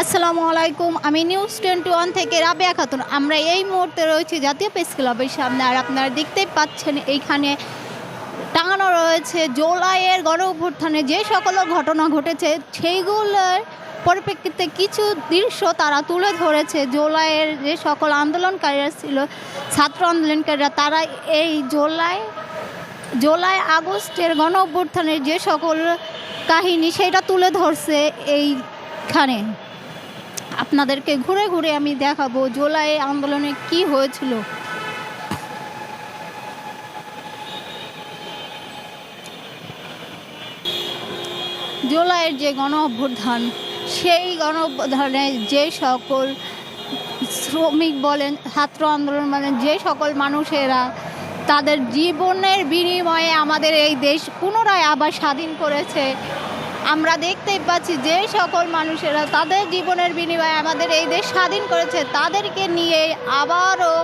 আসসালামু আলাইকুম। আমি নিউজ 21 থেকে রাবেয়া খাতুন। আমরা এই মুহূর্তে রয়েছি জাতীয় প্রেস ক্লাবের সামনে। আর আপনারা দেখতেই পাচ্ছেন এইখানে টাঙানো রয়েছে জুলাইয়ের গণঅভ্যুত্থানে যে সকল ঘটনা ঘটেছে সেইগুলোর পরিপ্রেক্ষিতে কিছু দৃশ্য তারা তুলে ধরেছে। জুলাইয়ের যে সকল আন্দোলনকারীরা ছিল, ছাত্র আন্দোলনকারীরা, তারা এই জুলাই আগস্টের গণঅভ্যুত্থানের যে সকল কাহিনী সেটা তুলে ধরছে এইখানে। আপনাদেরকে ঘুরে ঘুরে আমি দেখাবো জুলাই আন্দোলনে কি হয়েছিল। জুলাইয়ের যে গণ অভ্যুত্থান, সেই গণ অভ্যুত্থানে যে সকল শ্রমিক বলেন, ছাত্র আন্দোলন বলেন, যে সকল মানুষেরা তাদের জীবনের বিনিময়ে আমাদের এই দেশ পুনরায় আবার স্বাধীন করেছে। আমরা দেখতেই পাচ্ছি যে সকল মানুষেরা তাদের জীবনের বিনিময়ে আমাদের এই দেশ স্বাধীন করেছে, তাদেরকে নিয়ে আবারও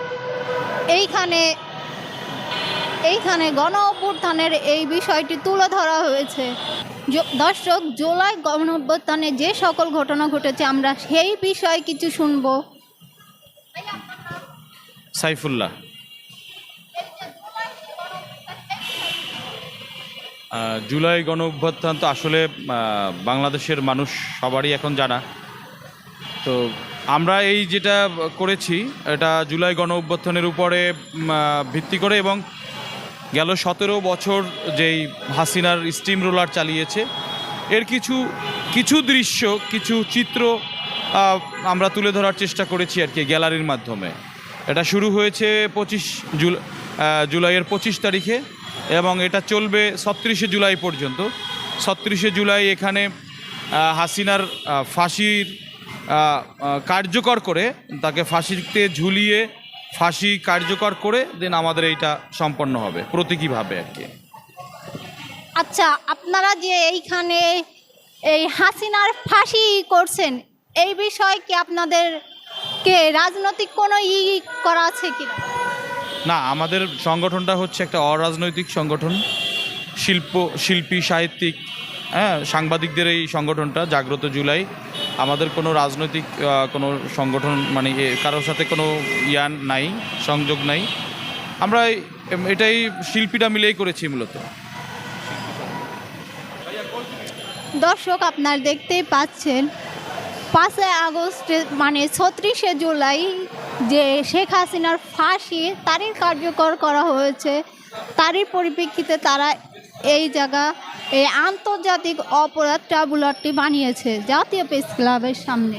এইখানে গণ অভ্যুত্থানের এই বিষয়টি তুলে ধরা হয়েছে। দর্শক, জুলাই গণ অভ্যুত্থানে যে সকল ঘটনা ঘটেছে আমরা সেই বিষয়ে কিছু শুনব। সাইফুল্লাহ। জুলাই গণ অভ্যুত্থান তো আসলে বাংলাদেশের মানুষ সবারই এখন জানা। তো আমরা এই যেটা করেছি এটা জুলাই গণ অভ্যুত্থানের উপরে ভিত্তি করে, এবং গেল 17 বছর যেই হাসিনার স্টিম রোলার চালিয়েছে এর কিছু দৃশ্য, কিছু চিত্র আমরা তুলে ধরার চেষ্টা করেছি আর কি গ্যালারির মাধ্যমে। এটা শুরু হয়েছে জুলাইয়ের 25 তারিখে এবং এটা চলবে 36শে জুলাই পর্যন্ত। 36শে জুলাই এখানে হাসিনার ফাঁসির কার্যকর করে, তাকে ফাঁসিতে ঝুলিয়ে ফাঁসি কার্যকর করে দেন আমাদের এইটা সম্পন্ন হবে প্রতীকীভাবে আর কি। আচ্ছা, আপনারা যে এইখানে এই হাসিনার ফাঁসি করছেন, এই বিষয়ে কি আপনাদেরকে রাজনৈতিক কোনো করা আছে কি? না, আমাদের সংগঠনটা হচ্ছে একটা অরাজনৈতিক সংগঠন, শিল্পী, সাহিত্যিক, সাংবাদিকদের এই সংগঠনটা জাগ্রত জুলাই। আমাদের কোনো রাজনৈতিক কোনো সংগঠন মানে কারোর সাথে কোনো নাই, সংযোগ নাই। আমরা এটাই শিল্পীরা মিলেই করেছি মূলত। দর্শক, আপনারা দেখতেই পাচ্ছেন 5 আগস্টে মানে 36শে জুলাই যে শেখ হাসিনার ফাঁসি তারই কার্যকর করা হয়েছে। তারই পরিপ্রেক্ষিতে তারা এই আন্তর্জাতিক অপরাধ ট্রাইব্যুনালটি বানিয়েছে জাতীয় প্রেস ক্লাবের সামনে।